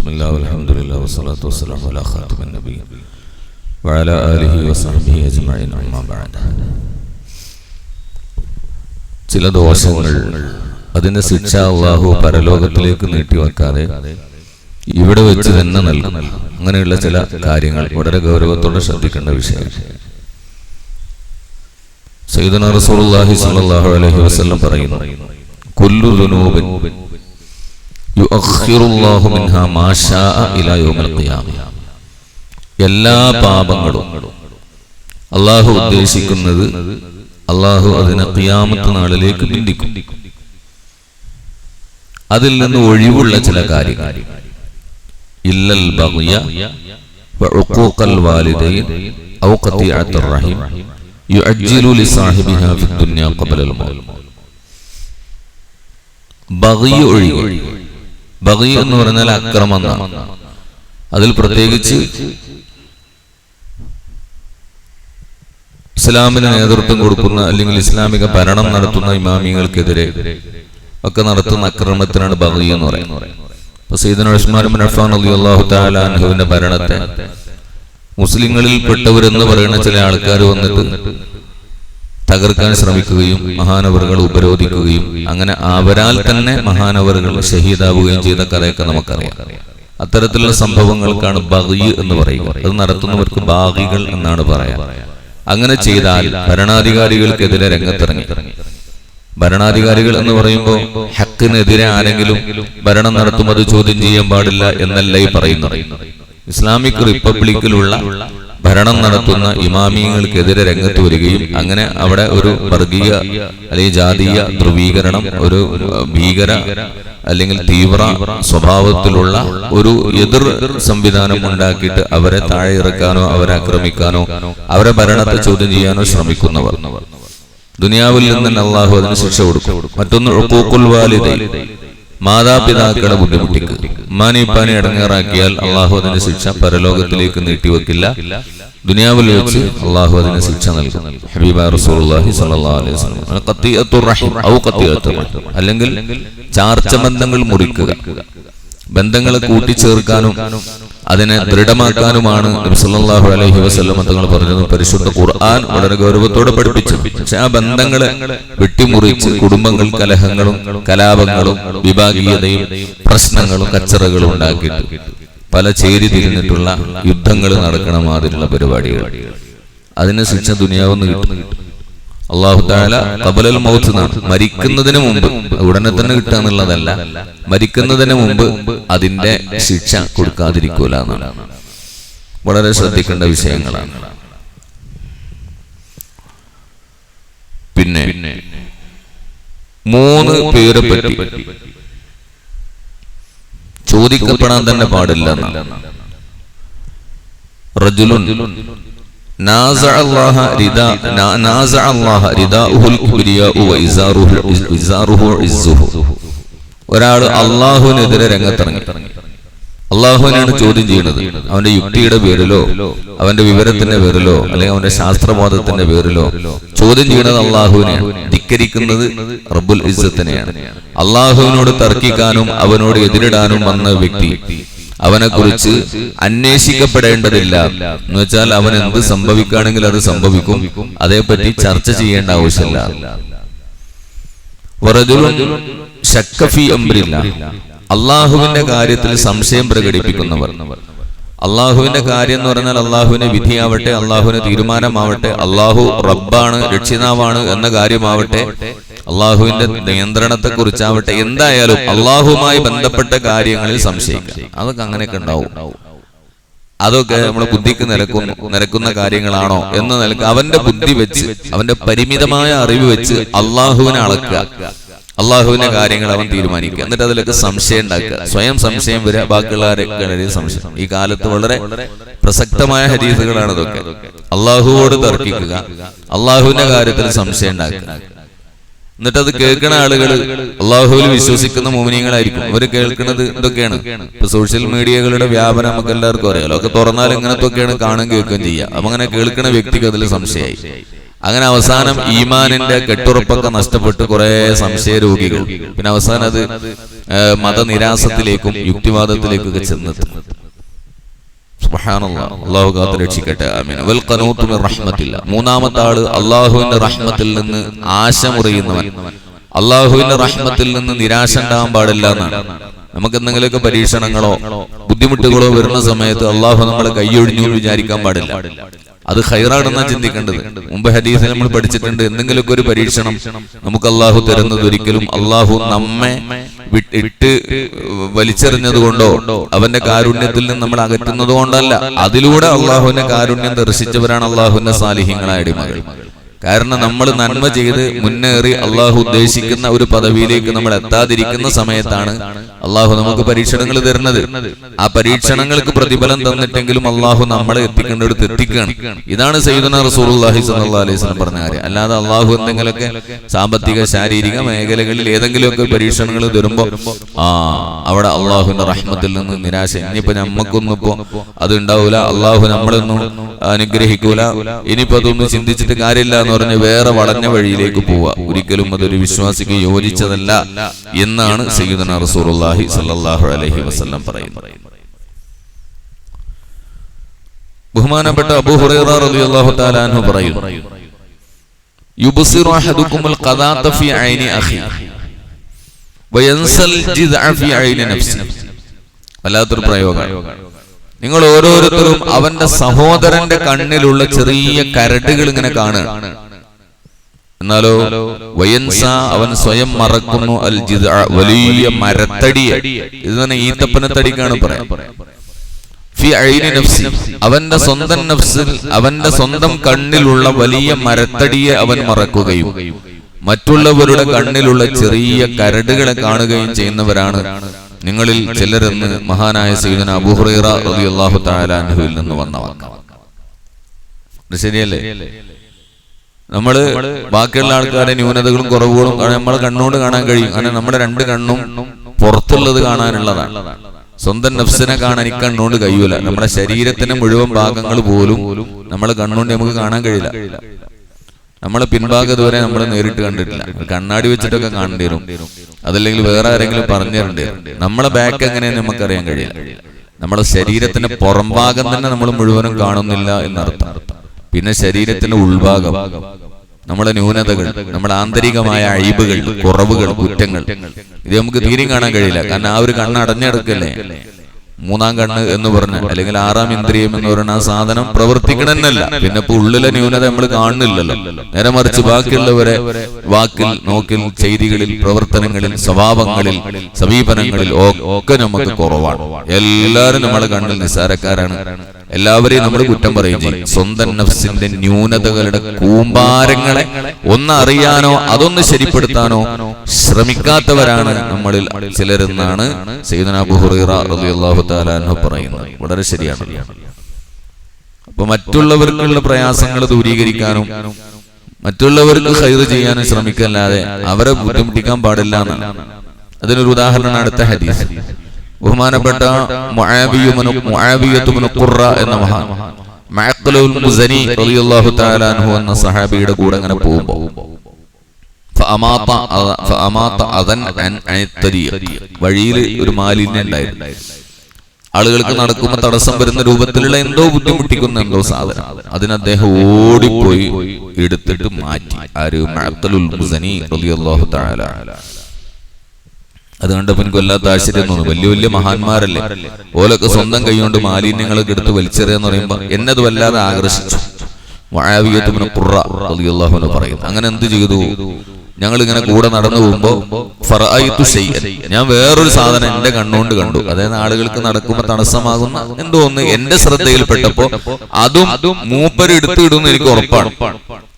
ബിസ്മില്ലാഹി വൽഹംദുലില്ലാഹി വസ്സലാത്തു വസ്സലാമു അലാ ഖാതിമിൻ നബിയ്യിൻ വഅലാ ആലിഹി വസഹ്ബിഹി അജ്മഈൻ അമ്മാ ബഅദ്. ചില ദോഷങ്ങൾ അതിന്റെ ശിക്ഷ അല്ലാഹു പരലോകത്തിലേക്ക് നീട്ടിവെക്കാതെ ഇവിടെ വെച്ച് തന്നെ നൽകും. അങ്ങനെയുള്ള ചില കാര്യങ്ങൾ വളരെ ഗൗരവത്തോടെ ശ്രദ്ധിക്കേണ്ട വിഷയം. സയ്യിദുനാ റസൂലുള്ളാഹി സ്വല്ലല്ലാഹു അലൈഹി വസല്ലം പറയുന്നു, കുല്ലു ദുനൂബിൻ യുഅഖിറുല്ലാഹു മിൻഹാ മാ ശാഅ ഇലാ യൗമിൽ ഖിയാമ. എല്ലാ പാപങ്ങളും അല്ലാഹു ഉദ്ദേശിക്കുന്നത് അല്ലാഹു അതിനെ ഖിയാമത്ത് നാളിലേക്ക് പിന്തിക്കും. അതിൽ നിന്ന് ഒഴിവുള്ള ചില കാര്യങ്ങൾ, ഇല്ലൽ ബഗ്യ വഉഖൂഖൽ വാലിദൈൻ ഔ ഖതിഅത്തുർ റഹീം യുഅജ്ജിലു ലിസാഹിബിഹാ ഫിദ് ദുനിയ ഖബലൽ മൗത്. ബഗ്യ ഒഴികെ, ബഗ്യ എന്ന് പറഞ്ഞാൽ അക്രമം എന്നാണ്. അതിൽ പ്രത്യേകിച്ച് ഇസ്ലാമിന് നേതൃത്വം കൊടുക്കുന്ന അല്ലെങ്കിൽ ഇസ്ലാമിക ഭരണം നടത്തുന്ന ഇമാമികൾക്കെതിരെ ഒക്കെ നടത്തുന്ന അക്രമത്തിനാണ് ബഗ്യ എന്ന് പറയുന്നത്. ഇപ്പൊ സയ്യിദുനാ ഉസ്മാൻ ഇബ്നു അഫ്ഫാൻ റളിയല്ലാഹു തആല അൻഹുവിന്റെ ഭരണത്തെ മുസ്ലിങ്ങളിൽ പെട്ടവരെന്ന് പറയുന്ന ചില ആൾക്കാർ വന്നിട്ട് തകർക്കാൻ ശ്രമിക്കുകയും മഹാനവറുകൾ ഉപരോധിക്കുകയും അങ്ങനെ അവരാൽ തന്നെ മഹാനവറുകൾ ഷഹീദാവുകയും ചെയ്ത കഥയൊക്കെ നമുക്കറിയാം. അത്തരത്തിലുള്ള സംഭവങ്ങൾക്കാണ് ബഗ്യ എന്ന് പറയുക. അത് നടത്തുന്നവർക്ക് ബാഗികൾ എന്നാണ് പറയാ. അങ്ങനെ ചെയ്താൽ ഭരണാധികാരികൾക്കെതിരെ രംഗത്തിറങ്ങി. ഭരണാധികാരികൾ എന്ന് പറയുമ്പോൾ ഹക്കിനെതിരെ ആരെങ്കിലും ഭരണം നടത്തും, അത് ചോദ്യം ചെയ്യാൻ പാടില്ല എന്നല്ല ഈ പറയുന്നത്. ഇസ്ലാമിക് റിപ്പബ്ലിക്കിലുള്ള ഭരണം നടത്തുന്ന ഇമാമിയങ്ങൾക്കെതിരെ രംഗത്ത് വരികയും അങ്ങനെ അവിടെ ഒരു വർഗീയ അല്ലെങ്കിൽ ജാതീയ ധ്രുവീകരണം, ഒരു ഭീകര അല്ലെങ്കിൽ തീവ്ര സ്വഭാവത്തിലുള്ള ഒരു എതിർ സംവിധാനം ഉണ്ടാക്കിയിട്ട് അവരെ താഴെ ഇറക്കാനോ അവരെ ആക്രമിക്കാനോ അവരെ ഭരണത്തെ ചോദ്യം ചെയ്യാനോ ശ്രമിക്കുന്നവർ ദുനിയാവിൽ നിന്ന് അല്ലാഹു അതിന് ശിക്ഷ കൊടുക്കും. മറ്റൊന്ന് ഉഖൂഖുൽ വാലിദൈൻ, മാതാപിതാക്കളെ ബുദ്ധിമുട്ടിക്കുക. ഉമ്മാനിപ്പാനെ ഇടങ്ങേറാക്കിയാൽ അല്ലാഹു അതിന്റെ ശിക്ഷ പരലോകത്തിലേക്ക് നീട്ടിവെക്കില്ല, ദുനിയാവിൽ വെച്ച് അല്ലാഹു അതിന് ശിക്ഷ നൽകും. ഹബീബായ റസൂലുള്ളാഹി സ്വല്ലല്ലാഹു അലൈഹി വസല്ലം ഖതിഅത്തുർ റഹീം ഔ ഖതിഅത്തുർ റഹീം, അല്ലെങ്കിൽ ചാർച്ച ബന്ധങ്ങൾ മുറിക്കുക. ബന്ധങ്ങളെ കൂട്ടിച്ചേർക്കാനും അതിനെ ദൃഢമാക്കാനുമാണ് നബി സല്ലല്ലാഹു അലൈഹി വസല്ലം തങ്ങൾ പറഞ്ഞത്. പരിശുദ്ധ ഖുർആൻ വളരെ ഗൗരവത്തോടെ പഠിപ്പിച്ചു. പക്ഷെ ആ ബന്ധങ്ങളെ വെട്ടിമുറിച്ച് കുടുംബങ്ങൾ കലഹങ്ങളും കലാപങ്ങളും വിഭാഗീയതയും പ്രശ്നങ്ങളും കച്ചറകളും ഉണ്ടാക്കിയിട്ട് പല ചേരി തിരിഞ്ഞിട്ടുള്ള യുദ്ധങ്ങൾ നടക്കണ മാതിരിയുള്ള പരിപാടികൾ, അതിന് ശിക്ഷ ദുനിയാവെന്ന് കിട്ടും. അല്ലാഹു തആല ഖബലൽ മൗത്ത് എന്നാണ്, മരിക്കുന്നതിന് മുമ്പ്, ഉടനെ തന്നെ കിട്ടുക എന്നുള്ളതല്ല, മരിക്കുന്നതിന് മുമ്പ് അതിന്റെ ശിക്ഷ കൊടുക്കാതിരിക്കൂല എന്നാണ്. വളരെ ശ്രദ്ധിക്കേണ്ട വിഷയങ്ങളാണ്. പിന്നെ 3 പേരെ പറ്റി ചോദിക്കപ്പെടാൻ തന്നെ പാടില്ല എന്നാണ്. റജുലുൻ ഒരാള് അള്ളാഹുവിനെതിരെ രംഗത്തിറങ്ങി. അള്ളാഹുവിനാണ് ചോദ്യം ചെയ്യുന്നത്. അവന്റെ യുക്തിയുടെ പേരിലോ അവന്റെ വിവരത്തിന്റെ പേരിലോ അല്ലെങ്കിൽ അവന്റെ ശാസ്ത്രബോധത്തിന്റെ പേരിലോ ചോദ്യം ചെയ്യുന്നത് അള്ളാഹുവിനെയാണ്, ധിക്കരിക്കുന്നത് റബ്ബുൽ ഇസ്സത്തിനെയാണ്. അള്ളാഹുവിനോട് തർക്കിക്കാനും അവനോട് എതിരിടാനും വന്ന വ്യക്തി അവനെ കുറിച്ച് അന്വേഷിക്കപ്പെടേണ്ടതില്ല എന്ന് വെച്ചാൽ അവൻ എന്ത് സംഭവിക്കുകയാണെങ്കിൽ അത് സംഭവിക്കും, അതേപറ്റി ചർച്ച ചെയ്യേണ്ട ആവശ്യമില്ല. അള്ളാഹുവിന്റെ കാര്യത്തിൽ സംശയം പ്രകടിപ്പിക്കുന്നവർ, അള്ളാഹുവിന്റെ കാര്യം എന്ന് പറഞ്ഞാൽ അള്ളാഹുവിന്റെ വിധിയാവട്ടെ, അള്ളാഹുവിന്റെ തീരുമാനമാവട്ടെ, അള്ളാഹു റബ്ബാണ് രക്ഷിതാവാണ് എന്ന കാര്യമാവട്ടെ, അള്ളാഹുവിന്റെ നിയന്ത്രണത്തെ കുറിച്ചാവട്ടെ, എന്തായാലും അള്ളാഹുവുമായി ബന്ധപ്പെട്ട കാര്യങ്ങളിൽ സംശയിക്കുക. അതൊക്കെ അങ്ങനെയൊക്കെ ഉണ്ടാവും. അതൊക്കെ നമ്മുടെ ബുദ്ധിക്ക് നിരക്കുന്ന കാര്യങ്ങളാണോ എന്ന നിലക്ക് അവന്റെ ബുദ്ധി വെച്ച് അവന്റെ പരിമിതമായ അറിവ് വെച്ച് അള്ളാഹുവിനെ അളക്കുക, അള്ളാഹുവിന്റെ കാര്യങ്ങൾ അവൻ തീരുമാനിക്കുക. എന്നിട്ട് അതിലൊക്കെ സംശയം ഉണ്ടാക്കുക, സ്വയം സംശയം വരിക, ബാക്കിയുള്ളവരെ സംശയം. ഈ കാലത്ത് വളരെ പ്രസക്തമായ ഹദീസുകളാണ് ഇതൊക്കെ. അള്ളാഹുവോട് തർക്കിക്കുക, അള്ളാഹുവിന്റെ കാര്യത്തിൽ സംശയം ഉണ്ടാക്കുക. എന്നിട്ട് അത് കേൾക്കുന്ന ആളുകൾ അള്ളാഹുവിൽ വിശ്വസിക്കുന്ന മുഅ്മിനീങ്ങളായിരിക്കും. അവർ കേൾക്കുന്നത് ഇതൊക്കെയാണ്. ഇപ്പൊ സോഷ്യൽ മീഡിയകളുടെ വ്യാപനം നമുക്ക് എല്ലാവർക്കും അറിയാലോ. ഒക്കെ തുറന്നാൽ ഇങ്ങനത്തൊക്കെയാണ് കാണുകയും കേൾക്കുകയും ചെയ്യുക. അപ്പൊ അങ്ങനെ കേൾക്കുന്ന വ്യക്തിക്ക് അതിൽ സംശയമായി. അങ്ങനെ അവസാനം ഈമാനിന്റെ കെട്ടുറപ്പൊക്കെ നഷ്ടപ്പെട്ട് കുറെ സംശയരോഗികൾ, പിന്നെ അവസാനം അത് മതനിരാസത്തിലേക്കും യുക്തിവാദത്തിലേക്കൊക്കെ ചെന്നെത്തും. സുബ്ഹാനല്ലാഹ്, അല്ലാഹു കാത്ത് രക്ഷിക്കട്ടെ. ആമീൻ. വൽ ഖനൂതു മിർ റഹ്മത്തില്ലാ, മൂന്നാമത്തെ ആള് അല്ലാഹുവിന്റെ റഹ്മത്തിൽ നിന്ന് ആശ മുറിയുന്നവൻ. അല്ലാഹുവിന്റെ റഹ്മത്തിൽ നിന്ന് നിരാശ ഉണ്ടാകാൻ പാടില്ല എന്നാണ്. നമുക്ക് എന്തെങ്കിലുമൊക്കെ പരീക്ഷണങ്ങളോ ബുദ്ധിമുട്ടുകളോ വരുന്ന സമയത്ത് അള്ളാഹു നമ്മളെ കൈയൊഴിഞ്ഞു വിചാരിക്കാൻ പാടില്ല. അത് ഖൈറാണെന്നാ ചിന്തിക്കേണ്ടത്. മുമ്പ് ഹദീസിൽ നമ്മൾ പഠിച്ചിട്ടുണ്ട്, എന്തെങ്കിലുമൊക്കെ ഒരു പരീക്ഷണം നമുക്ക് അള്ളാഹു തരുന്നത് ഒരിക്കലും അള്ളാഹു നമ്മെ ഇട്ട് വലിച്ചെറിഞ്ഞത് കൊണ്ടോ അവന്റെ കാരുണ്യത്തിൽ നിന്ന് നമ്മൾ അകറ്റുന്നത് കൊണ്ടല്ല. അതിലൂടെ അള്ളാഹുവിന്റെ കാരുണ്യം ദർശിച്ചവരാണ് അള്ളാഹുവിന്റെ സാലിഹ്യങ്ങളായ അടിമകൾ. കാരണം നമ്മൾ നന്മ ചെയ്ത് മുന്നേറി അള്ളാഹു ഉദ്ദേശിക്കുന്ന ഒരു പദവിയിലേക്ക് നമ്മൾ എത്താതിരിക്കുന്ന സമയത്താണ് അള്ളാഹു നമുക്ക് പരീക്ഷണങ്ങൾ തരുന്നത്. ആ പരീക്ഷണങ്ങൾക്ക് പ്രതിഫലം തന്നിട്ടെങ്കിലും അള്ളാഹു നമ്മളെ എത്തിക്കേണ്ടടുത്ത് എത്തിക്കുകയാണ്. ഇതാണ് സയ്യിദുനാ റസൂലുള്ളാഹി സ്വല്ലല്ലാഹു അലൈഹി വസല്ലം പറഞ്ഞ കാര്യം. അല്ലാതെ അള്ളാഹു എന്തെങ്കിലുമൊക്കെ സാമ്പത്തിക ശാരീരിക മേഖലകളിൽ ഏതെങ്കിലുമൊക്കെ പരീക്ഷണങ്ങൾ തരുമ്പോൾ അവിടെ അള്ളാഹുവിന്റെ റഹ്മത്തിൽ നിന്ന് നിരാശ, ഇനിയിപ്പോ നമ്മക്കൊന്നും ഇപ്പോ അത് ഉണ്ടാവൂല, അള്ളാഹു നമ്മളൊന്നും അനുഗ്രഹിക്കൂല, ഇനിയിപ്പോ അതൊന്നും ചിന്തിച്ചിട്ട് കാര്യമില്ല എന്ന് പറഞ്ഞ് വേറെ വളഞ്ഞ വഴിയിലേക്ക് പോവുക. ഒരിക്കലും അതൊരു വിശ്വാസിക്ക് യോജിച്ചതല്ല എന്നാണ് സയ്യിദുനാ റസൂലുള്ളാഹി സ്വല്ലല്ലാഹു അലൈഹി വസല്ലം പറയുന്നത്. ബഹുമാനപ്പെട്ട അബൂ ഹുറൈറ റളിയല്ലാഹു തആല അൻഹു പറയുന്നു, യുബ്സിറു അഹദുകുമുൽ ഖദാത ഫീ ഐനി അഖി വയൻസൽ ജിദ്അ ഫീ ഐനി നഫ്സി. വല്ലാത്തൊരു പ്രയോഗമാണ്. നിങ്ങൾ ഓരോരുത്തരും അവന്റെ സഹോദരന്റെ കണ്ണിലുള്ള ചെറിയ കരടുകൾ ഇങ്ങനെ കാണുക, എന്നാലോ വയൻസ അവൻ സ്വയം മറക്കുന്നു അൽ ജിദ്അ വലിയ മരത്തടിയെ. ഇത് തന്നെ ഈത്തപ്പനത്തടിക്കാണ് പറയാം. ഫി ഐനി നഫ്സി അവന്റെ സ്വന്തം നഫ്സിൽ അവന്റെ സ്വന്തം കണ്ണിലുള്ള വലിയ മരത്തടിയെ അവൻ മറക്കുകയും മറ്റുള്ളവരുടെ കണ്ണിലുള്ള ചെറിയ കരടുകളെ കാണുകയും ചെയ്യുന്നവരാണ് നിങ്ങളിൽ ചിലരെന്ന് മഹാനായ സയ്യിദുനാ അബൂ ഹുറൈറ റളിയല്ലാഹു തആല അൻഹുവിൽ നിന്ന് വന്ന വാക്ക്. ശരിയല്ലേ? നമ്മള് ബാക്കിയുള്ള ആൾക്കാരുടെ ന്യൂനതകളും കുറവുകളും നമ്മളെ കണ്ണുകൊണ്ട് കാണാൻ കഴിയും. കാരണം നമ്മുടെ രണ്ട് കണ്ണും പുറത്തുള്ളത് കാണാനുള്ളതാണ്. സ്വന്തം നഫ്സിനെ കാണാൻ ഈ കണ്ണുകൊണ്ട് കഴിയൂല. നമ്മുടെ ശരീരത്തിന്റെ മുഴുവൻ ഭാഗങ്ങൾ പോലും നമ്മളെ കണ്ണുകൊണ്ട് നമുക്ക് കാണാൻ കഴിയില്ല. നമ്മളെ പിൻഭാഗം ഇതുവരെ നമ്മൾ നേരിട്ട് കണ്ടിട്ടില്ല. കണ്ണാടി വെച്ചിട്ടൊക്കെ കാണേണ്ടി വരും, അതല്ലെങ്കിൽ വേറെ ആരെങ്കിലും പറഞ്ഞു തരേണ്ടി വരും. നമ്മളെ ബാക്ക് എങ്ങനെയാന്ന് നമുക്കറിയാൻ കഴിയില്ല. നമ്മുടെ ശരീരത്തിന്റെ പുറംഭാഗം തന്നെ നമ്മൾ മുഴുവനും കാണുന്നില്ല എന്നർത്ഥം. പിന്നെ ശരീരത്തിന്റെ ഉൾഭാഗം, നമ്മുടെ ന്യൂനതകൾ, നമ്മുടെ ആന്തരികമായ അഴിബുകൾ, കുറവുകൾ, കുറ്റങ്ങൾ, ഇത് നമുക്ക് തീരെയും കാണാൻ കഴിയില്ല. കാരണം ആ ഒരു കണ്ണ് അടഞ്ഞെടുക്കല്ലേ. മൂന്നാം കണ്ണ് എന്ന് പറഞ്ഞ അല്ലെങ്കിൽ ആറാം ഇന്ദ്രിയം എന്ന് പറയുന്ന ആ സാധനം പ്രവർത്തിക്കണമെന്നല്ല. പിന്നെ ഇപ്പൊ ഉള്ളിലെ ന്യൂനത നമ്മൾ കാണുന്നില്ലല്ലോ. നേരെ മറിച്ച് ബാക്കിയുള്ളവരെ വാക്കിൽ, നോക്കിൽ, ചെയ്തികളിൽ, പ്രവർത്തനങ്ങളിൽ, സ്വഭാവങ്ങളിൽ, സമീപനങ്ങളിൽ ഒക്കെ നമുക്ക് കുറവാണ്. എല്ലാവരും നമ്മളെ കണ്ണിൽ നിസ്സാരക്കാരാണ്. എല്ലാവരെയും നമ്മൾ കുറ്റം പറയും ചെയ്യും. സ്വന്തം നഫ്സിന്റെ ന്യൂനതകളുടെ കൂമ്പാരങ്ങളെ ഒന്നറിയാനോ അതൊന്ന് ശരിപ്പെടുത്താനോ ശ്രമിക്കാത്തവരാണ് നമ്മളിൽ ചിലരെന്നാണ് സയ്യിദുനാ അബൂ ഹുറൈറ റളിയല്ലാഹു തആല അൻഹു പറയുന്നത്. വളരെ ശരിയാണ്. അപ്പൊ മറ്റുള്ളവർക്കുള്ള പ്രയാസങ്ങൾ ദൂരീകരിക്കാനും മറ്റുള്ളവർക്ക് ഖൈർ ചെയ്യാനും ശ്രമിക്കല്ലാതെ അവരെ ബുദ്ധിമുട്ടിക്കാൻ പാടില്ല എന്നാണ്. അതിനൊരു ഉദാഹരണമാണ് അടുത്ത ഹദീസ്. ബഹുമാനപ്പെട്ട മുആവിയ്യത്ത് ഇബ്നു ഖുറ എന്ന മഹാൻ മഅഖലുൽ മുസനി റളിയല്ലാഹു തആല അൻഹു എന്ന സഹാബിയുടെ കൂടെ അങ്ങനെ പോകുമ്പോൾ വഴിയിൽ ഒരു മാലിന്യം ഉണ്ടായിരുന്നു. ആളുകൾക്ക് നടക്കുമ്പോൾ തടസ്സം വരുന്ന രൂപത്തിലുള്ള എന്തോ ബുദ്ധിമുട്ടിക്കുന്ന എന്തോ സാധനം, അതിന് അദ്ദേഹം ഓടിപ്പോയി എടുത്തിട്ട് മാറ്റി. ആര്? മഅഖലുൽ മുസനി റളിയല്ലാഹു തആല. അത് കണ്ടപ്പോ എനിക്ക് വല്ലാത്ത ആശ്ചര്യം തോന്നുന്നു. വലിയ വലിയ മഹാന്മാരല്ലേ, ഓലൊക്കെ സ്വന്തം കൈകൊണ്ട് മാലിന്യങ്ങളൊക്കെ എടുത്ത് വലിച്ചെറിയാന്ന് പറയുമ്പോ എന്നത് വല്ലാതെ ആകർഷിച്ചു. മുആവിയ്യത്ത് ഇബ്നു ഖുറ റളിയല്ലാഹു അൻഹു പറയുന്നു, അങ്ങനെ എന്ത് ചെയ്തു? ഞങ്ങൾ ഇങ്ങനെ കൂടെ നടന്നു പോകുമ്പോ ഫറഅയ്തു ശൈഅൻ, ഞാൻ വേറൊരു സാധനം എന്റെ കണ്ണുകൊണ്ട് കണ്ടു. അതായത് ആളുകൾക്ക് നടക്കുമ്പോൾ തടസ്സമാകുന്ന എന്തോ ഒന്ന് എന്റെ ശ്രദ്ധയിൽപ്പെട്ടപ്പോ അതും മൂപ്പര് എടുത്തിടുന്നു എനിക്ക് ഉറപ്പാണ്.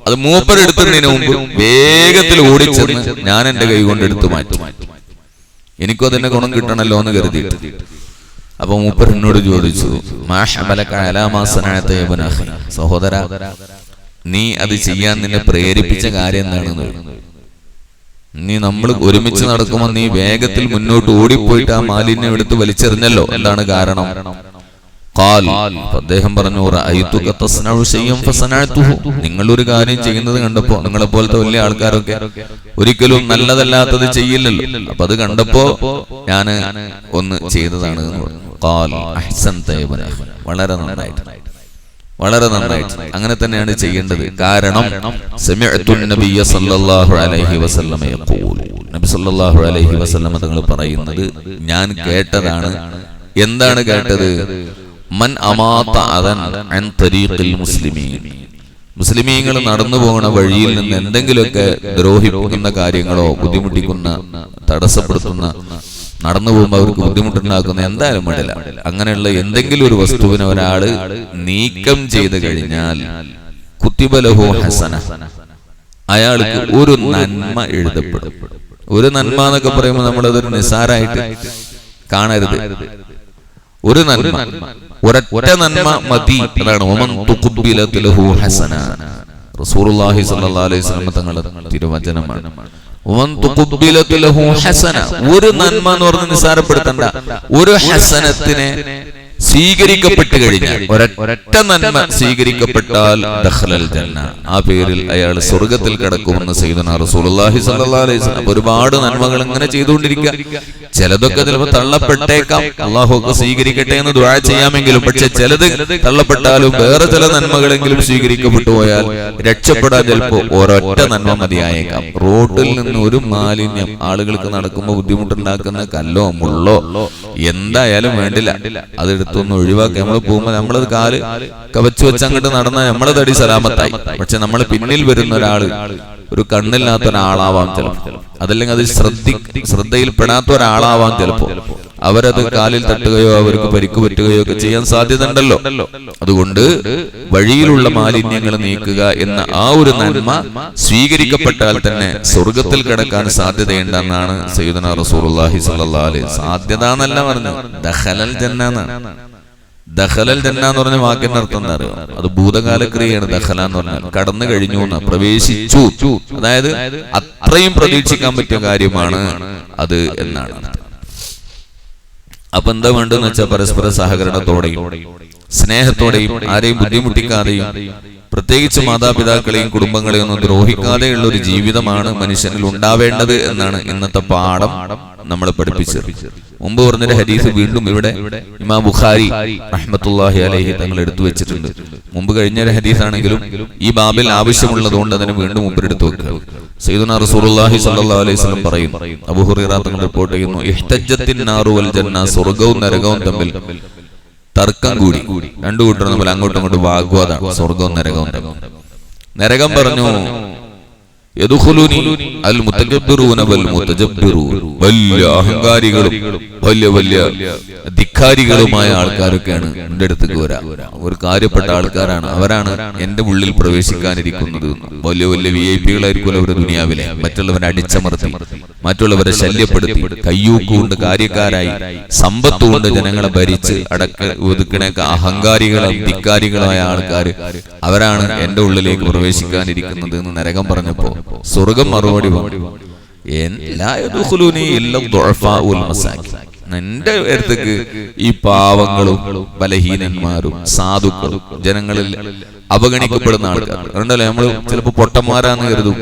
അത് മൂപ്പര് എടുത്തിടുന്നതിന് മുമ്പ് വേഗത്തിൽ ഓടിച്ചെന്ന് ഞാൻ എന്റെ കൈ കൊണ്ട് എടുത്തു മാറ്റി. എനിക്കും അതിന്റെ ഗുണം കിട്ടണല്ലോ എന്ന് കരുതി. അപ്പൊ മൂപ്പർ എന്നോട് ചോദിച്ചു, മാ ഹമലക അലാ മാ സനഅത യാ ഇബ്നു അഖി, സഹോദര നീ അത് ചെയ്യാൻ നിന്നെ പ്രേരിപ്പിച്ച കാര്യം എന്താണെന്ന്. നീ നമ്മൾ ഒരുമിച്ച് നടക്കുമ്പോൾ നീ വേഗത്തിൽ മുന്നോട്ട് ഓടിപ്പോയിട്ട് ആ മാലിന്യം എടുത്ത് വലിച്ചെറിഞ്ഞല്ലോ, എന്താണ് കാരണം? അദ്ദേഹം പറഞ്ഞു, നിങ്ങൾ ഒരു കാര്യം ചെയ്യുന്നത് കണ്ടപ്പോ, നിങ്ങളെ പോലത്തെ വലിയ ആൾക്കാരൊക്കെ ഒരിക്കലും നല്ലതല്ലാത്തത് ചെയ്യില്ലല്ലോ, അപ്പൊ അത് കണ്ടപ്പോ ഞാൻ ഒന്ന് ചെയ്തതാണ് എന്ന് പറഞ്ഞു. വളരെ നന്നായിട്ട്, വളരെ നന്നായിട്ട്. അങ്ങനെ തന്നെയാണ് ചെയ്യേണ്ടത്. കാരണം നബി സല്ലല്ലാഹു അലൈഹി വസല്ലമ തങ്ങൾ പറയുന്നത് ഞാൻ കേട്ടതാണ്. എന്താണ് കേട്ടത്? മൻ അമാത അദൻ അൻ തരീഖിൽ മുസ്ലിമീൻ, മുസ്ലിമീങ്ങൾ നടന്നു പോകുന്ന വഴിയിൽ നിന്ന് എന്തെങ്കിലുമൊക്കെ ദ്രോഹിക്കുന്ന കാര്യങ്ങളോ ബുദ്ധിമുട്ടിക്കുന്ന, തടസ്സപ്പെടുത്തുന്ന, നടന്നു പോകുമ്പോൾ അവർക്ക് ബുദ്ധിമുട്ടുണ്ടാക്കുന്ന എന്തായാലും വേണ്ടില്ല, അങ്ങനെയുള്ള എന്തെങ്കിലും ഒരു വസ്തുവിനെ ഒരാള് നീക്കം ചെയ്ത് കഴിഞ്ഞാൽ കുത്തിബ ലഹു ഹസന, അയാൾക്ക് ഒരു നന്മ എഴുതപ്പെടും. ഒരു നന്മ എന്നൊക്കെ പറയുമ്പോൾ നമ്മളതൊരു നിസ്സാരമായിട്ട് കാണരുത്. ഒരു നന്മ, ഒരൊറ്റ നന്മ മതി. അതാണ് ഒമൻ തുഖ്ബിലത് ലഹു ഹസന. റസൂലുള്ളാഹി സ്വല്ലല്ലാഹു അലൈഹി വസല്ലം തങ്ങളുടെ തിരുവചനമാണ്. ഒമൻ തുഖ്ബിലത് ലഹു ഹസന, ഒരു നന്മ എന്ന് പറഞ്ഞ് നിസ്സാരപ്പെടുത്തണ്ട. ഒരു ഹസനത്തിനെ സ്വീകരിക്കപ്പെട്ടു കഴിഞ്ഞാൽ, ഒരൊറ്റ നന്മ സ്വീകരിക്കപ്പെട്ടാൽ ദഖലൽ ജന്ന, ആ പേരിൽ അയാൾ സ്വർഗത്തിൽ കടക്കുമെന്ന് സയ്യിദുനാ റസൂലുള്ളാഹി സ്വല്ലല്ലാഹു അലൈഹി വസല്ലം. ഒരുപാട് നന്മകൾ ഇങ്ങനെ ചെയ്തുകൊണ്ടിരിക്കുക. ചിലതൊക്കെ ചിലപ്പോൾ തള്ളപ്പെട്ടേക്കാം, അല്ലാഹു ഒക്കെ സ്വീകരിക്കട്ടെ എന്ന് ദുആ ചെയ്യാമെങ്കിലും, പക്ഷെ ചിലത് തള്ളപ്പെട്ടാലും വേറെ ചില നന്മകളെങ്കിലും സ്വീകരിക്കപ്പെട്ടു പോയാൽ രക്ഷപ്പെടാൻ ചിലപ്പോൾ ഒരൊറ്റ നന്മ മതിയായേക്കാം. റോഡിൽ നിന്ന് ഒരു മാലിന്യം, ആളുകൾക്ക് നടക്കുമ്പോൾ ബുദ്ധിമുട്ടുണ്ടാക്കുന്ന കല്ലോ മുള്ളോ എന്തായാലും വേണ്ടില്ല, അതെടുത്തൊന്ന് ഒഴിവാക്കി നമ്മൾ പോകുമ്പോൾ നമ്മളത് കാല് കവച്ചു വെച്ച് അങ്ങോട്ട് നടന്നാൽ നമ്മളെ തടി സലാമത്തായി. പക്ഷെ നമ്മൾ പിന്നിൽ വരുന്ന ഒരാള് ഒരു കണ്ണില്ലാത്ത ഒരാളാവാം ചിലപ്പോൾ, അതല്ലെങ്കിൽ അത് ശ്രദ്ധയിൽപ്പെടാത്ത ഒരാളാവാം ചിലപ്പോ. അവരത് കാലിൽ തട്ടുകയോ അവർക്ക് പരിക്ക് പറ്റുകയോ ഒക്കെ ചെയ്യാൻ സാധ്യത ഉണ്ടല്ലോ. അതുകൊണ്ട് വഴിയിലുള്ള മാലിന്യങ്ങൾ നീക്കുക എന്ന ആ ഒരു നന്മ സ്വീകരിക്കപ്പെട്ടാൽ തന്നെ സ്വർഗത്തിൽ കിടക്കാൻ സാധ്യതയുണ്ടെന്നാണ് സയ്യിദുനാ റസൂലുള്ളാഹി സ്വല്ലല്ലാഹു അലൈഹി വസല്ലം. സാധ്യത എന്നല്ല പറഞ്ഞു, ദഖലൽ ജന്ന എന്നാണ്. ദഖലൽ ജന്ന എന്ന് പറഞ്ഞ വാക്കിന്റെ അർത്ഥം എന്താ അറിയോ? അത് ഭൂതകാല ക്രിയയാണ്. ദഖല എന്ന് പറഞ്ഞാൽ കടന്നു കഴിഞ്ഞു, പ്രവേശിച്ചു, അതായത് അത്രയും പ്രതീക്ഷിക്കാൻ പറ്റിയ കാര്യമാണ് അത് എന്നാണ്. അപ്പൊ എന്താ വേണ്ടെന്ന് വെച്ചാൽ പരസ്പര സഹകരണത്തോടെയും സ്നേഹത്തോടെയും ആരെയും ബുദ്ധിമുട്ടിക്കാതെയും പ്രത്യേകിച്ച് മാതാപിതാക്കളെയും കുടുംബങ്ങളെയും ഒന്നും ദ്രോഹിക്കാതെയുള്ള ഒരു ജീവിതമാണ് മനുഷ്യനിൽ ഉണ്ടാവേണ്ടത് എന്നാണ് ഇന്നത്തെ പാഠം നമ്മളെ പഠിപ്പിച്ചത്. മുമ്പ് പറഞ്ഞൊരു ഹദീസ് വീണ്ടും ഇവിടെ ഇമാം ബുഖാരി റഹ്മത്തുള്ളാഹി അലൈഹി തങ്ങൾ എടുത്തു വെച്ചിട്ടുണ്ട്. മുമ്പ് കഴിഞ്ഞൊരു ഹദീസ് ആണെങ്കിലും ഈ ബാബിൽ ആവശ്യമുള്ളതുകൊണ്ട് അതിനെ വീണ്ടും മുമ്പ് എടുത്തു വെക്കുക. സയ്യിദുനാ റസൂലുള്ളാഹി സ്വല്ലല്ലാഹു അലൈഹി വസല്ലം പറയും, അബൂ ഹുറൈറ തങ്ങൾ റിപ്പോർട്ട് ചെയ്യുന്നു, ഇഹ്തജ്ജത്തിൻ നാറു വൽ ജന്ന, സ്വർഗ്ഗവും നരകവും തമ്മിൽ തർക്കം കൂടി, രണ്ടു കൂട്ടരും തമ്മിൽ അങ്ങോട്ടും ഇങ്ങോട്ടും വാഗ്വാദമാണ്, സ്വർഗ്ഗവും നരകവും തമ്മിൽ. നരകം പറഞ്ഞു, യദ്ഖുലുനി അൽ മുതജബ്ബിറൂന വൽ മുതജബ്ബിറൂൻ, വലിയ അഹങ്കാരികളും വലിയ വലിയ ധിക്കാരികളുമായ ആൾക്കാരൊക്കെയാണ് എന്റെ അടുത്തേക്ക് വരാ. ഒരു കാര്യപ്പെട്ട ആൾക്കാരാണ്, അവരാണ് എന്റെ ഉള്ളിൽ പ്രവേശിക്കാനിരിക്കുന്നത്. വലിയ വലിയ VIP-കളായിരിക്കും അവരുടെ ദുനിയാവിലെ. മറ്റുള്ളവരെ അടിച്ചമർത്തി, മറ്റുള്ളവരെ ശല്യപ്പെടുത്തി, കയ്യൂക്കുകൊണ്ട് കാര്യക്കാരായി, സമ്പത്തുകൊണ്ട് ജനങ്ങളെ ഭരിച്ച് ഒതുക്കണേക്ക അഹങ്കാരികളും ധിക്കാരികളായ ആൾക്കാർ, അവരാണ് എന്റെ ഉള്ളിലേക്ക് പ്രവേശിക്കാനിരിക്കുന്നത് എന്ന് നരകം പറഞ്ഞപ്പോ സ്വർഗം മറുപടി പറഞ്ഞു, എന്റെ അടുത്തേക്ക് ഈ പാവങ്ങളും ബലഹീനന്മാരും സാധുക്കളും ജനങ്ങളിൽ അവഗണിക്കപ്പെടുന്ന ആൾക്കാർ ഉണ്ടല്ലോ. നമ്മള് ചിലപ്പോ പൊട്ടന്മാരാന്ന് കരുതും,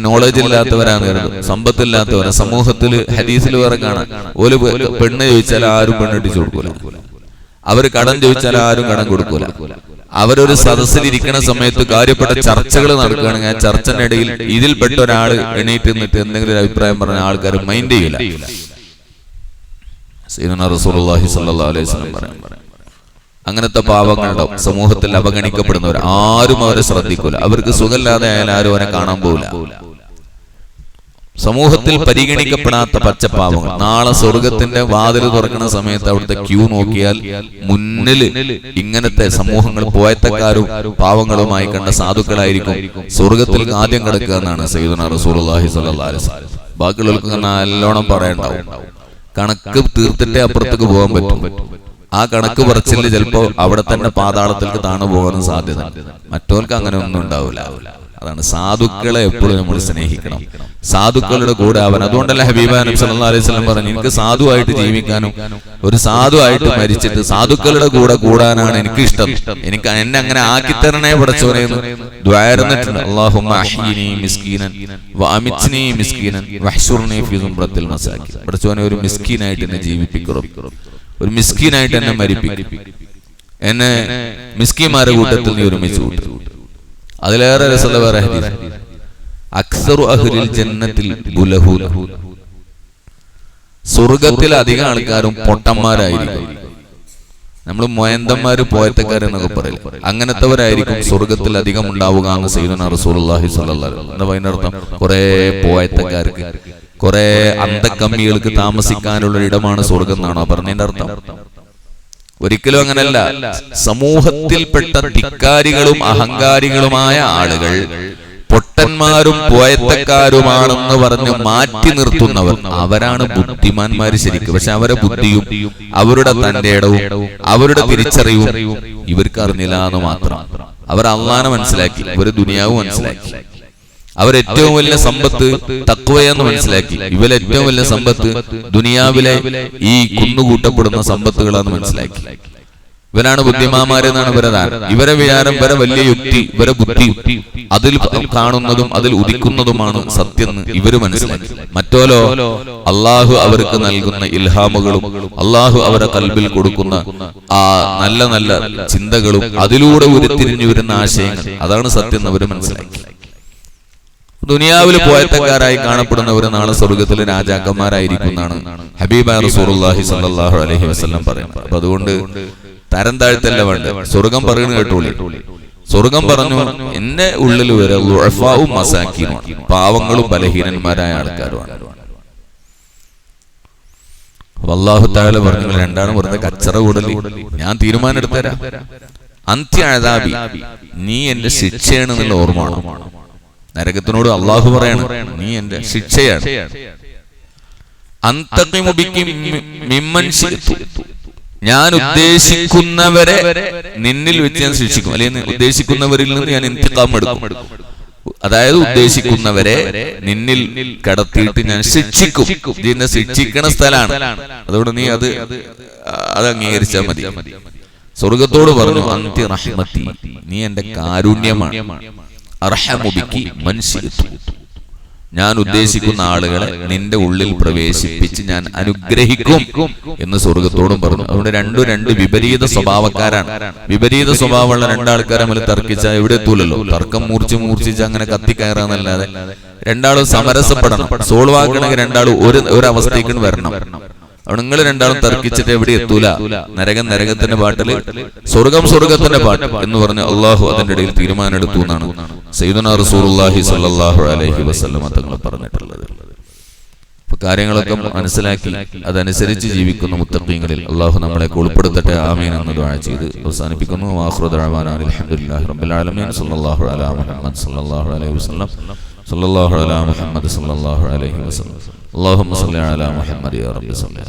നോളജ് ഇല്ലാത്തവരാന്ന് കരുതും, സമ്പത്തില്ലാത്തവരാ. സമൂഹത്തിൽ ഹദീസിൽ വേറെ കാണാം, ഓല് പെണ്ണ് ചോദിച്ചാൽ ആരും പെണ്ണിട്ടിച്ചു കൊടുക്കൂല, അവര് കടം ചോദിച്ചാൽ ആരും കടം കൊടുക്കൂല. അവരൊരു സദസ്സിലിരിക്കുന്ന സമയത്ത് കാര്യപ്പെട്ട ചർച്ചകൾ നടക്കുകയാണെങ്കിൽ ആ ചർച്ചന്റെ ഇടയിൽ ഇതിൽപ്പെട്ട ഒരാൾ എണീറ്റ് നിന്നിട്ട് എന്തെങ്കിലും ഒരു അഭിപ്രായം പറഞ്ഞ ആൾക്കാർ മൈൻഡ് ചെയ്യില്ല. സയ്യിദുനാ റസൂലുള്ളാഹി സ്വല്ലല്ലാഹു അലൈഹി വസല്ലം പറയാം, അങ്ങനത്തെ പാവങ്ങളുടെ സമൂഹത്തിൽ അവഗണിക്കപ്പെടുന്നവർ ആരും അവരെ ശ്രദ്ധിക്കൂല. അവർക്ക് സുഖമില്ലാതെ ആയാലും ആരും അവരെ കാണാൻ പോകില്ല. സമൂഹത്തിൽ പരിഗണിക്കപ്പെടാത്ത പച്ചപ്പാവങ്ങൾ നാളെ സ്വർഗത്തിന്റെ വാതിൽ തുറക്കുന്ന സമയത്ത് അവിടുത്തെ ക്യൂ നോക്കിയാൽ മുന്നിൽ ഇങ്ങനത്തെ സമൂഹങ്ങൾ പോയത്തക്കാരും പാവങ്ങളുമായി കണ്ട സാധുക്കളായിരിക്കും സ്വർഗത്തിൽ ആദ്യം കിടക്കുക എന്നാണ് സയ്യിദുനാ റസൂലുള്ളാഹി സ്വല്ലല്ലാഹു അലൈഹി വസല്ലം. ബാക്കിയുള്ളവർക്ക് നല്ലോണം പറയണ്ടാവും, കണക്ക് തീർത്തിട്ടേ അപ്പുറത്തേക്ക് പോകാൻ പറ്റും. ആ കണക്ക് പറച്ചില് ചിലപ്പോ അവിടെ തന്നെ പാതാളത്തിലേക്ക് താണു പോകാനും സാധ്യത. മറ്റവർക്ക് അങ്ങനെ ഒന്നും ഉണ്ടാവില്ല. അതാണ് സാധുക്കളെ എപ്പോഴും നമ്മൾ സ്നേഹിക്കണം, സാധുക്കളുടെ കൂടെ ആവാൻ. അതുകൊണ്ടല്ല ഹബീബ നബി സല്ലല്ലാഹു അലൈഹി വസല്ലം പറഞ്ഞു, എനിക്ക് സാധുവായിട്ട് ജീവിക്കാനും ഒരു സാധുവായിട്ട് മരിച്ചിട്ട് സാധുക്കളുടെ കൂടെ കൂടാനാണ് എനിക്ക് ഇഷ്ടം. എന്നെ അങ്ങനെ ആക്കിത്തരണേ പടച്ചോനെ എന്ന് ദുആയിരുന്നിട്ടുണ്ട്. അല്ലാഹുമ്മ അഹ്യിനി മിസ്കീനൻ വഅമിത്നി മിസ്കീനൻ വഹ്ശുർനി ഫീ സുംറത്തിൽ മസാകിൻ. പടച്ചോനെ ഒരു മിസ്കീനായിട്ട് എന്നെ ജീവിപ്പിക്കണം, ഒരു മിസ്കീനായിട്ട് എന്നെ മരിപ്പിക്കും, എന്നെ മിസ്കീന്മാരുടെ കൂട്ടത്തിൽ നീ ഒരുമിച്ച് കൂട്ടും. അതിലേറെ രസമുള്ള വേറെ ഹദീസ്, അക്സറു അഹ്ലിൽ ജന്നത്തിൽ ബുലഹൂൻ, സ്വർഗത്തിൽ അധികം ആൾക്കാരും പൊട്ടന്മാരായിരിക്കും. നമ്മൾ മൊയന്തന്മാര് പോയത്തക്കാരെന്നൊക്കെ പറയും, അങ്ങനത്തെവരായിരിക്കും സ്വർഗത്തിൽ അധികം ഉണ്ടാവുക എന്ന് സയ്യിദുനാ റസൂലുള്ളാഹി സ്വല്ലല്ലാഹു അലൈഹി വസല്ലം. എന്താ അതിനർത്ഥം? കുറെ പോയത്തക്കാർക്ക്, കുറെ അന്തക്കമ്മികൾക്ക് താമസിക്കാനുള്ള ഇടമാണ് സ്വർഗം എന്നാണോ പറഞ്ഞതിന്റെ അർത്ഥം? ഒരിക്കലും അങ്ങനല്ല. സമൂഹത്തിൽപ്പെട്ട ധിക്കാരികളും അഹങ്കാരികളുമായ ആളുകൾ പൊട്ടന്മാരും പോയത്തക്കാരുമാണെന്ന് പറഞ്ഞ് മാറ്റി നിർത്തുന്നവർ അവരാണ് ബുദ്ധിമാന്മാര് ശരിക്കും. പക്ഷെ അവരുടെ ബുദ്ധിയും അവരുടെ തന്റെ ഇടവും അവരുടെ തിരിച്ചറിവും ഇവർക്ക് അറിഞ്ഞില്ല എന്ന് മാത്രം. അവർ അള്ളാനെ മനസ്സിലാക്കി, ഇവര് ദുനിയാവ് മനസ്സിലാക്കി. അവരേറ്റവും വലിയ സമ്പത്ത് തഖ്വയെന്ന് മനസ്സിലാക്കി, ഇവരേറ്റവും വലിയ സമ്പത്ത് ദുനിയാവിലെ ഈ കുന്നുകൂട്ടപ്പെടുന്ന സമ്പത്തുകളാന്ന് മനസ്സിലാക്കി. ഇവരാണ് ബുദ്ധിമാന്മാരെന്നാണ് ഇവരെ ധാരണ. ഇവരെ വിചാരം, ഇവരെ വലിയ യുക്തി, ഇവരെ ബുദ്ധി അതിൽ കാണുന്നതും അതിൽ ഉദിക്കുന്നതുമാണ് സത്യം ഇവര് മനസ്സിലാക്കി. മറ്റോലോ അള്ളാഹു അവർക്ക് നൽകുന്ന ഇൽഹാമുകളും അള്ളാഹു അവരെ കൽബിൽ കൊടുക്കുന്ന ആ നല്ല നല്ല ചിന്തകളും അതിലൂടെ ഉരുത്തിരിഞ്ഞു വരുന്ന ആശയങ്ങൾ, അതാണ് സത്യം അവര് മനസ്സിലാക്കി. ദുനിയാവിൽ പോയത്തക്കാരായി കാണപ്പെടുന്നവർ നാളെ സ്വർഗത്തിൽ രാജാക്കന്മാരായിരിക്കും എന്നാണ് ഹബീബായ റസൂലുള്ളാഹി സ്വല്ലല്ലാഹു അലൈഹി വസല്ലം പറയുന്നത്. അപ്പൊ അതുകൊണ്ട് തരം താഴ്ത്തല്ല വേണ്ട, സ്വർഗം പറയുന്നത് കേട്ടോളി. സ്വർഗം പറഞ്ഞു എന്റെ ഉള്ളിൽ വരെ ളുഅഫാഉം മസാക്കീനുമാണ്, പാവങ്ങളും ബലഹീനന്മാരായ ആൾക്കാരുമാണ്. അല്ലാഹു തആല പറഞ്ഞു, രണ്ടാണ് വെറുതെ കച്ചറ കൂടലി, ഞാൻ തീരുമാനം എടുത്തരാം. അന്ത്യ അദാബി, നീ എന്റെ ശിക്ഷയാണെന്നുള്ള ഓർമ്മയാണ്. നരകത്തിനോട് അള്ളാഹു പറയാണ്, നീ എന്റെ ശിക്ഷയാണ്. അന്തഖിമു ബികി മിമ്മൻ ശിഅ്തു, ഞാൻ ഉദ്ദേശിക്കുന്നവരെ നിന്നിൽ വെച്ച് ഞാൻ ശിക്ഷിക്കും, അല്ലെങ്കിൽ ഉദ്ദേശിക്കുന്നവരിൽ നിന്ന് ഞാൻ ഇന്തിഖാം എടുക്കും. അതായത് ഉദ്ദേശിക്കുന്നവരെ നിന്നിൽ കടത്തിയിട്ട് ഞാൻ ശിക്ഷിക്കും. ഇതിനെ ശിക്ഷിക്കണ സ്ഥലമാണ്, അതുകൊണ്ട് നീ അത് അംഗീകരിച്ചാൽ മതി. സ്വർഗത്തോട് പറഞ്ഞു, അന്തി റഹ്മത്തി, നീ എന്റെ കാരുണ്യമാണ്. അർഹമു ബികി മൻ ശിഅ്തു, ഞാൻ ഉദ്ദേശിക്കുന്ന ആളുകളെ നിന്റെ ഉള്ളിൽ പ്രവേശിപ്പിച്ച് ഞാൻ അനുഗ്രഹിക്കും എന്ന് സ്വർഗത്തോടും പറഞ്ഞു. അതുകൊണ്ട് രണ്ട് വിപരീത സ്വഭാവക്കാരാണ്. വിപരീത സ്വഭാവമുള്ള രണ്ടാൾക്കാരെ തമ്മിൽ തർക്കിച്ചാൽ എവിടെ എത്തൂലല്ലോ. തർക്കം മൂർച്ഛിച്ച് അങ്ങനെ കത്തിക്കയറാന്നല്ലാതെ രണ്ടാളും സമരസപ്പെടണം. സോൾവ് ആക്കണമെങ്കിൽ രണ്ടാളും ഒരു അവസ്ഥയ്ക്ക് വരണം. അവിടെ നിങ്ങൾ രണ്ടാളും തർക്കിച്ചിട്ട് എവിടെ എത്തൂല. നരകത്തിന്റെ പാട്ടില് സ്വർഗത്തിന്റെ പാട്ട് എന്ന് പറഞ്ഞ് അള്ളാഹു അതിന്റെ ഇടയിൽ തീരുമാനം എടുത്തു എന്നാണ് സയ്യിദുനാ റസൂലുള്ളാഹി സ്വല്ലല്ലാഹു അലൈഹി വസല്ലം തങ്ങൾ പറഞ്ഞിട്ടുള്ളത്. അപ്പൊ കാര്യങ്ങളൊക്കെ മനസ്സിലാക്കി അതനുസരിച്ച് ജീവിക്കുന്ന മുത്തഖീങ്ങളിൽ അള്ളാഹു നമ്മളെ ഉൾപ്പെടുത്തട്ടെ. ആമീൻ എന്ന് ദുആ ചെയ്ത് അവസാനിപ്പിക്കുന്നു. ആഖിറു ദഅവാനാ അൽഹംദുലില്ലാഹി റബ്ബിൽ ആലമീൻ. സല്ലല്ലാഹു അലാ മുഹമ്മദ് സല്ലല്ലാഹു അലൈഹി വസല്ലം. സല്ലല്ലാഹു അലാ മുഹമ്മദ് സല്ലല്ലാഹു അലൈഹി വസല്ലം. അല്ലാഹുമ്മ സ്വല്ലി അലാ മുഹമ്മദ് യാ റബ്ബി സ്വല്ലി.